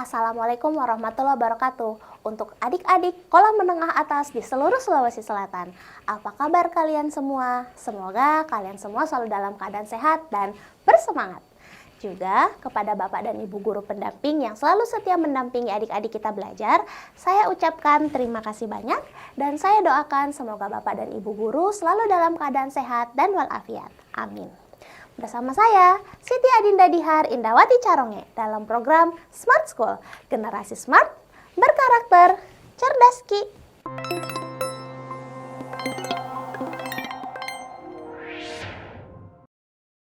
Assalamualaikum warahmatullahi wabarakatuh. Untuk adik-adik sekolah menengah atas di seluruh Sulawesi Selatan, apa kabar kalian semua? Semoga kalian semua selalu dalam keadaan sehat dan bersemangat. Juga kepada Bapak dan Ibu guru pendamping yang selalu setia mendampingi adik-adik kita belajar, saya ucapkan terima kasih banyak dan saya doakan semoga Bapak dan Ibu guru selalu dalam keadaan sehat dan walafiat. Amin. Bersama saya, Siti Adinda Dihar Indawati Caronge dalam program Smart School, generasi smart, berkarakter, cerdas Ki.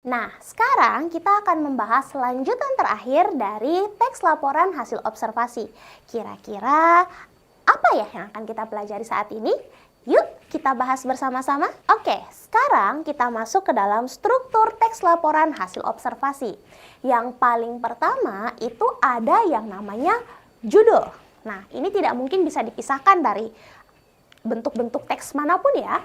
Nah, sekarang kita akan membahas lanjutan terakhir dari teks laporan hasil observasi. Kira-kira apa ya yang akan kita pelajari saat ini? Yuk kita bahas bersama-sama. Oke, sekarang kita masuk ke dalam struktur teks laporan hasil observasi. Yang paling pertama itu ada yang namanya judul. Nah, ini tidak mungkin bisa dipisahkan dari bentuk-bentuk teks manapun ya.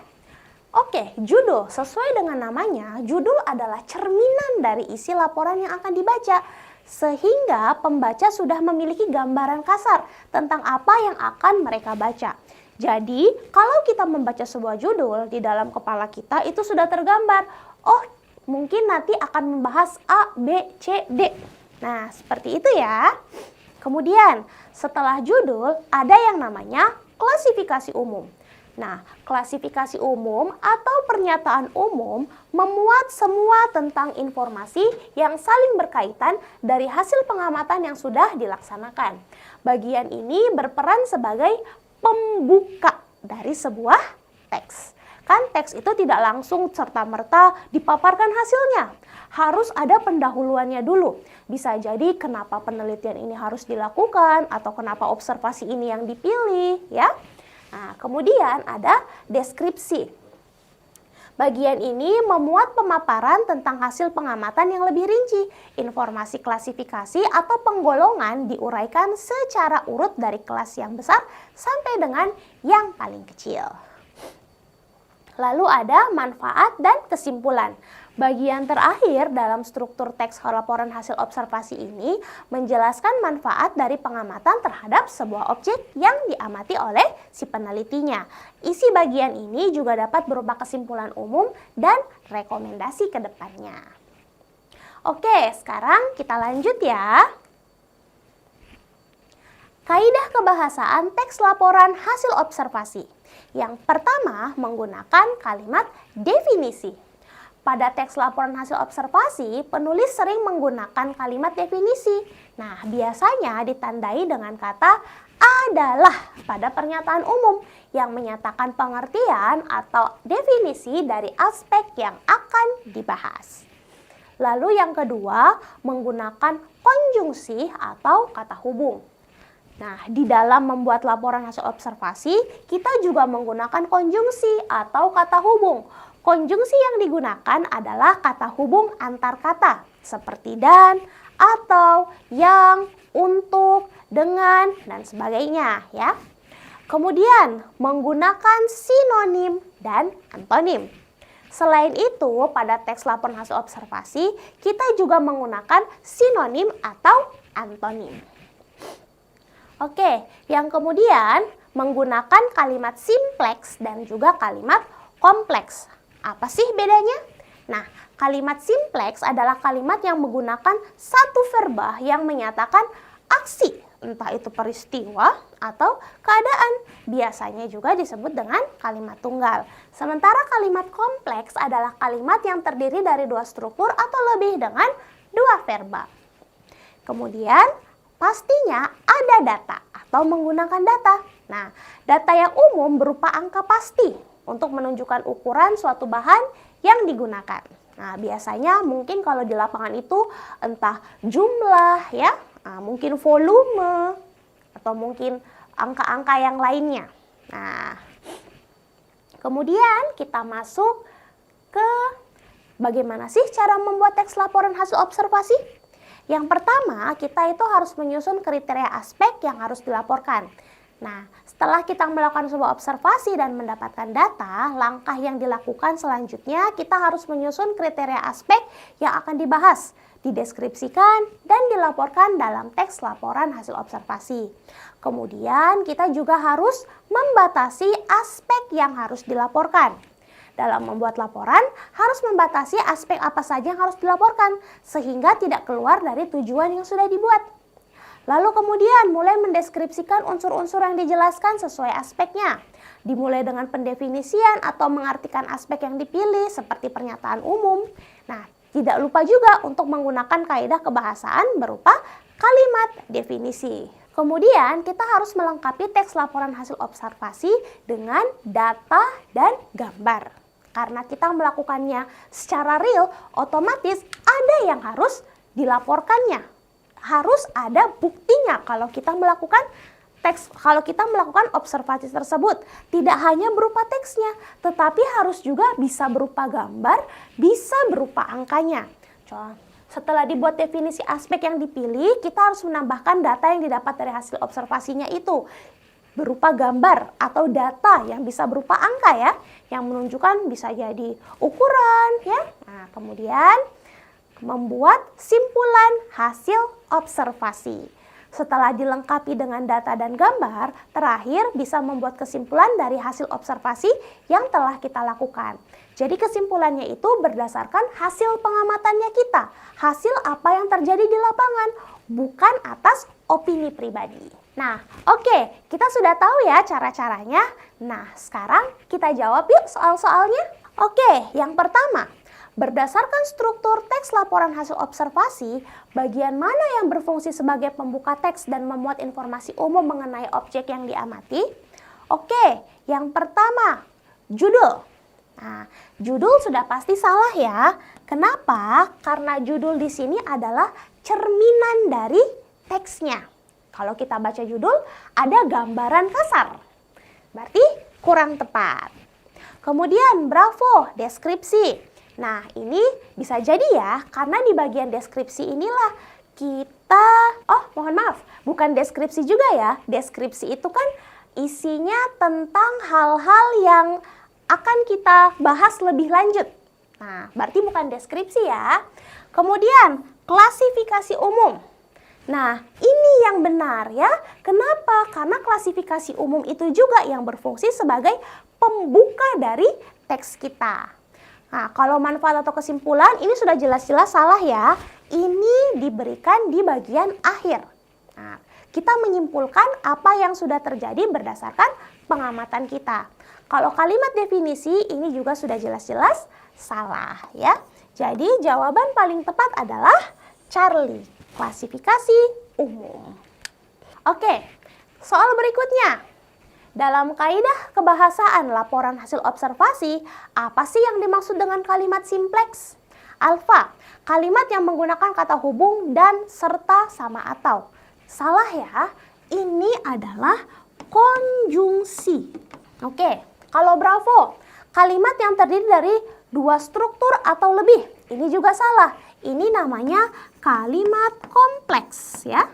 Oke, judul. Sesuai dengan namanya, judul adalah cerminan dari isi laporan yang akan dibaca. Sehingga pembaca sudah memiliki gambaran kasar tentang apa yang akan mereka baca. Jadi, kalau kita membaca sebuah judul, di dalam kepala kita itu sudah tergambar. Oh, mungkin nanti akan membahas A, B, C, D. Nah, seperti itu ya. Kemudian, setelah judul, ada yang namanya klasifikasi umum. Nah, klasifikasi umum atau pernyataan umum memuat semua tentang informasi yang saling berkaitan dari hasil pengamatan yang sudah dilaksanakan. Bagian ini berperan sebagai pembuka dari sebuah teks. Kan teks itu tidak langsung serta-merta dipaparkan hasilnya. Harus ada pendahuluannya dulu. Bisa jadi kenapa penelitian ini harus dilakukan atau kenapa observasi ini yang dipilih, ya. Nah, kemudian ada deskripsi. Bagian ini memuat pemaparan tentang hasil pengamatan yang lebih rinci. Informasi klasifikasi atau penggolongan diuraikan secara urut dari kelas yang besar sampai dengan yang paling kecil. Lalu ada manfaat dan kesimpulan. Bagian terakhir dalam struktur teks laporan hasil observasi ini menjelaskan manfaat dari pengamatan terhadap sebuah objek yang diamati oleh si penelitinya. Isi bagian ini juga dapat berupa kesimpulan umum dan rekomendasi ke depannya. Oke, sekarang kita lanjut ya. Kaidah kebahasaan teks laporan hasil observasi. Yang pertama menggunakan kalimat definisi. Pada teks laporan hasil observasi, penulis sering menggunakan kalimat definisi. Nah, biasanya ditandai dengan kata adalah pada pernyataan umum yang menyatakan pengertian atau definisi dari aspek yang akan dibahas. Lalu yang kedua, menggunakan konjungsi atau kata hubung. Nah, di dalam membuat laporan hasil observasi, kita juga menggunakan konjungsi atau kata hubung. Konjungsi yang digunakan adalah kata hubung antar kata, seperti dan, atau, yang, untuk, dengan, dan sebagainya ya. Kemudian, menggunakan sinonim dan antonim. Selain itu, pada teks laporan hasil observasi, kita juga menggunakan sinonim atau antonim. Oke, yang kemudian menggunakan kalimat simpleks dan juga kalimat kompleks. Apa sih bedanya? Nah, kalimat simpleks adalah kalimat yang menggunakan satu verba yang menyatakan aksi, entah itu peristiwa atau keadaan. Biasanya juga disebut dengan kalimat tunggal. Sementara kalimat kompleks adalah kalimat yang terdiri dari dua struktur atau lebih dengan dua verba. Kemudian, pastinya ada data atau menggunakan data. Nah, data yang umum berupa angka pasti untuk menunjukkan ukuran suatu bahan yang digunakan. Nah, biasanya mungkin kalau di lapangan itu entah jumlah ya, mungkin volume atau mungkin angka-angka yang lainnya. Nah, kemudian kita masuk ke bagaimana sih cara membuat teks laporan hasil observasi? Yang pertama, kita itu harus menyusun kriteria aspek yang harus dilaporkan. Nah, setelah kita melakukan sebuah observasi dan mendapatkan data, langkah yang dilakukan selanjutnya kita harus menyusun kriteria aspek yang akan dibahas dideskripsikan, dan dilaporkan dalam teks laporan hasil observasi. Kemudian kita juga harus membatasi aspek yang harus dilaporkan. Dalam membuat laporan, harus membatasi aspek apa saja yang harus dilaporkan, sehingga tidak keluar dari tujuan yang sudah dibuat. Lalu kemudian mulai mendeskripsikan unsur-unsur yang dijelaskan sesuai aspeknya. Dimulai dengan pendefinisian atau mengartikan aspek yang dipilih seperti pernyataan umum. Nah, tidak lupa juga untuk menggunakan kaidah kebahasaan berupa kalimat definisi. Kemudian kita harus melengkapi teks laporan hasil observasi dengan data dan gambar. Karena kita melakukannya secara real, otomatis ada yang harus dilaporkannya. Harus ada buktinya kalau kita melakukan observasi tersebut. Tidak hanya berupa teksnya, tetapi harus juga bisa berupa gambar, bisa berupa angkanya. Setelah dibuat definisi aspek yang dipilih, kita harus menambahkan data yang didapat dari hasil observasinya itu berupa gambar atau data yang bisa berupa angka ya, yang menunjukkan bisa jadi ukuran ya. Nah, kemudian membuat simpulan hasil observasi. Setelah dilengkapi dengan data dan gambar, terakhir bisa membuat kesimpulan dari hasil observasi yang telah kita lakukan. Jadi kesimpulannya itu berdasarkan hasil pengamatannya kita, hasil apa yang terjadi di lapangan, bukan atas opini pribadi. Nah, oke, kita sudah tahu ya cara-caranya. Nah, sekarang kita jawab yuk soal-soalnya. Oke, yang pertama, berdasarkan struktur teks laporan hasil observasi, bagian mana yang berfungsi sebagai pembuka teks dan memuat informasi umum mengenai objek yang diamati? Oke, yang pertama, judul. Nah, judul sudah pasti salah ya. Kenapa? Karena judul di sini adalah cerminan dari teksnya. Kalau kita baca judul, ada gambaran kasar. Berarti kurang tepat. Kemudian, bravo, deskripsi. Nah, ini bisa jadi ya, karena di bagian deskripsi inilah kita... mohon maaf, bukan deskripsi juga ya. Deskripsi itu kan isinya tentang hal-hal yang akan kita bahas lebih lanjut. Nah, berarti bukan deskripsi ya. Kemudian, klasifikasi umum. Nah, ini yang benar ya. Kenapa? Karena klasifikasi umum itu juga yang berfungsi sebagai pembuka dari teks kita. Nah, kalau manfaat atau kesimpulan ini sudah jelas-jelas salah ya. Ini diberikan di bagian akhir. Nah, kita menyimpulkan apa yang sudah terjadi berdasarkan pengamatan kita. Kalau kalimat definisi ini juga sudah jelas-jelas salah ya. Jadi jawaban paling tepat adalah Charlie, klasifikasi umum. Oke, soal berikutnya. Dalam kaidah kebahasaan laporan hasil observasi, apa sih yang dimaksud dengan kalimat simpleks? Alfa, kalimat yang menggunakan kata hubung dan serta sama atau. Salah ya, ini adalah konjungsi. Oke, kalau bravo, kalimat yang terdiri dari dua struktur atau lebih. Ini juga salah. Ini namanya kalimat kompleks ya.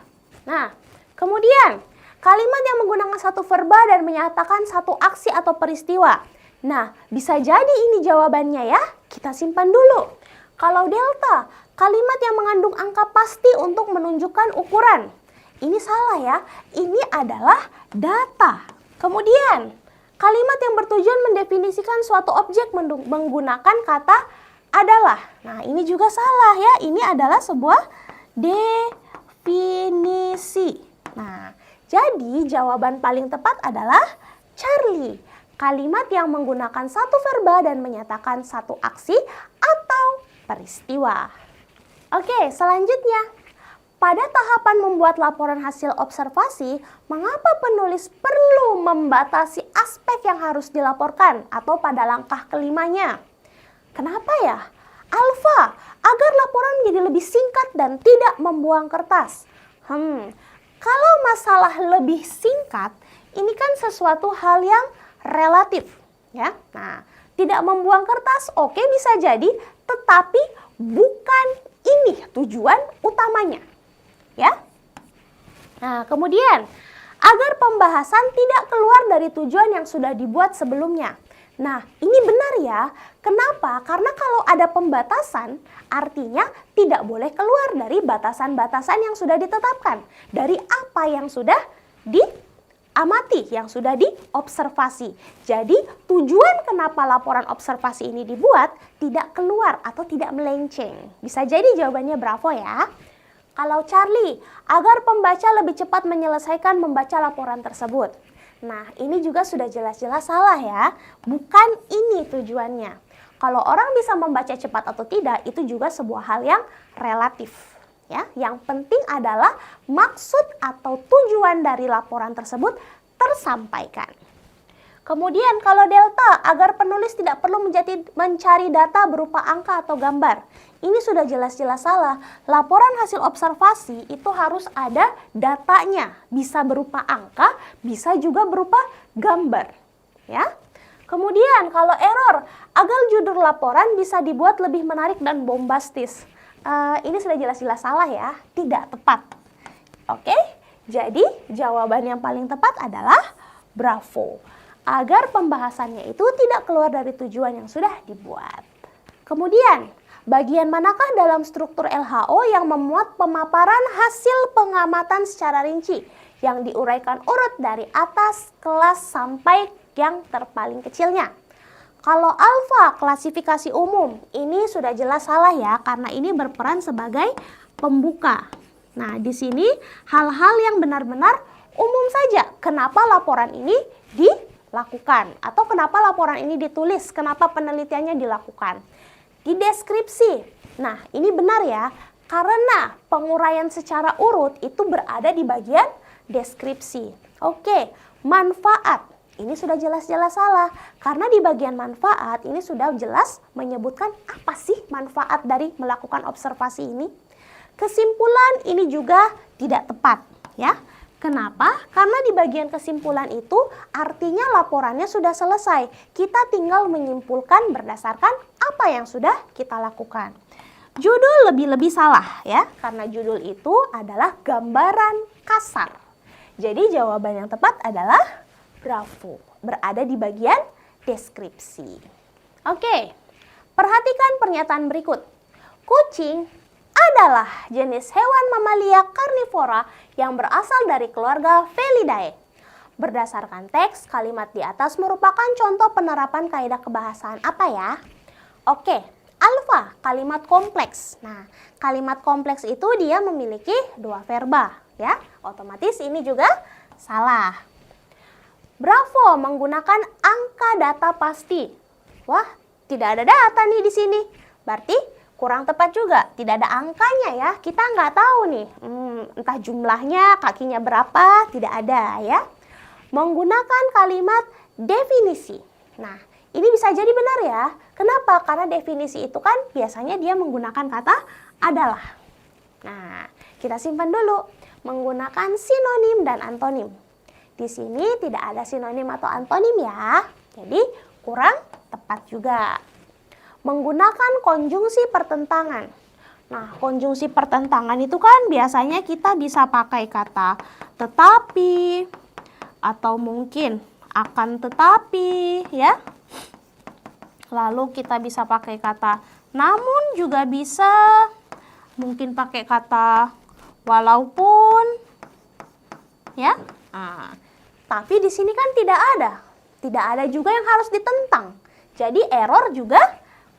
Nah, kemudian kalimat yang menggunakan satu verba dan menyatakan satu aksi atau peristiwa. Nah, bisa jadi ini jawabannya ya. Kita simpan dulu. Kalau delta, kalimat yang mengandung angka pasti untuk menunjukkan ukuran. Ini salah ya. Ini adalah data. Kemudian, kalimat yang bertujuan mendefinisikan suatu objek menggunakan kata adalah. Nah, ini juga salah ya. Ini adalah sebuah definisi. Nah, jadi jawaban paling tepat adalah Charlie. Kalimat yang menggunakan satu verba dan menyatakan satu aksi atau peristiwa. Oke, selanjutnya. Pada tahapan membuat laporan hasil observasi, mengapa penulis perlu membatasi aspek yang harus dilaporkan atau pada langkah kelimanya? Kenapa ya? Alfa, agar laporan menjadi lebih singkat dan tidak membuang kertas. Kalau masalah lebih singkat, ini kan sesuatu hal yang relatif, ya. Nah, tidak membuang kertas, oke bisa jadi, tetapi bukan ini tujuan utamanya, ya. Nah, kemudian agar pembahasan tidak keluar dari tujuan yang sudah dibuat sebelumnya. Nah, ini benar ya. Kenapa? Karena kalau ada pembatasan, artinya tidak boleh keluar dari batasan-batasan yang sudah ditetapkan. Dari apa yang sudah diamati, yang sudah diobservasi. Jadi, tujuan kenapa laporan observasi ini dibuat tidak keluar atau tidak melenceng. Bisa jadi jawabannya bravo ya. Kalau Charlie, agar pembaca lebih cepat menyelesaikan membaca laporan tersebut. Nah, ini juga sudah jelas-jelas salah ya. Bukan ini tujuannya. Kalau orang bisa membaca cepat atau tidak, itu juga sebuah hal yang relatif. Ya, yang penting adalah maksud atau tujuan dari laporan tersebut tersampaikan. Kemudian kalau delta, agar penulis tidak perlu mencari data berupa angka atau gambar. Ini sudah jelas-jelas salah. Laporan hasil observasi itu harus ada datanya. Bisa berupa angka, bisa juga berupa gambar. Ya. Kemudian kalau error, agar judul laporan bisa dibuat lebih menarik dan bombastis. Ini sudah jelas-jelas salah ya, tidak tepat. Oke, jadi jawaban yang paling tepat adalah bravo. Agar pembahasannya itu tidak keluar dari tujuan yang sudah dibuat. Kemudian, bagian manakah dalam struktur LHO yang memuat pemaparan hasil pengamatan secara rinci yang diuraikan urut dari atas kelas sampai yang terpaling kecilnya? Kalau alfa, klasifikasi umum, ini sudah jelas salah ya, karena ini berperan sebagai pembuka. Nah, di sini hal-hal yang benar-benar umum saja. Kenapa laporan ini dilakukan? Atau kenapa laporan ini ditulis? Kenapa penelitiannya dilakukan? Di deskripsi. Nah, ini benar ya, karena penguraian secara urut itu berada di bagian deskripsi. Oke, manfaat. Ini sudah jelas-jelas salah, karena di bagian manfaat ini sudah jelas menyebutkan apa sih manfaat dari melakukan observasi ini. Kesimpulan ini juga tidak tepat ya. Kenapa? Karena di bagian kesimpulan itu artinya laporannya sudah selesai. Kita tinggal menyimpulkan berdasarkan apa yang sudah kita lakukan. Judul lebih-lebih salah ya, karena judul itu adalah gambaran kasar. Jadi jawaban yang tepat adalah bravo, berada di bagian deskripsi. Oke, perhatikan pernyataan berikut. Kucing adalah jenis hewan mamalia karnivora yang berasal dari keluarga Felidae. Berdasarkan teks, kalimat di atas merupakan contoh penerapan kaidah kebahasaan apa ya? Oke, alfa, kalimat kompleks. Nah, kalimat kompleks itu dia memiliki dua verba, ya. Otomatis ini juga salah. Bravo, menggunakan angka data pasti. Wah, tidak ada data nih di sini. Berarti kurang tepat juga, tidak ada angkanya ya. Kita nggak tahu nih, entah jumlahnya, kakinya berapa, tidak ada ya. Menggunakan kalimat definisi. Nah, ini bisa jadi benar ya. Kenapa? Karena definisi itu kan biasanya dia menggunakan kata adalah. Nah, kita simpan dulu. Menggunakan sinonim dan antonim. Di sini tidak ada sinonim atau antonim ya. Jadi kurang tepat juga. Menggunakan konjungsi pertentangan. Nah, konjungsi pertentangan itu kan biasanya kita bisa pakai kata tetapi atau mungkin akan tetapi ya. Lalu kita bisa pakai kata namun juga bisa. Mungkin pakai kata walaupun ya. Nah, tapi di sini kan tidak ada. Tidak ada juga yang harus ditentang. Jadi error juga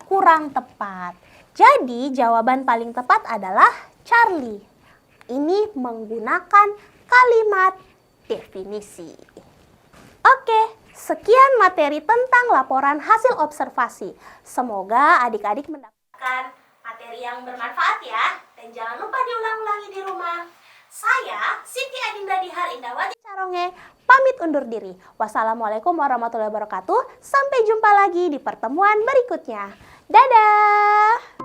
kurang tepat. Jadi jawaban paling tepat adalah Charlie. Ini menggunakan kalimat definisi. Oke, sekian materi tentang laporan hasil observasi. Semoga adik-adik mendapatkan materi yang bermanfaat ya. Dan jangan lupa diulang-ulangi di rumah. Saya, Siti Adinda Dihar Indawati Caronge, pamit undur diri. Wassalamualaikum warahmatullahi wabarakatuh. Sampai jumpa lagi di pertemuan berikutnya. Dadah!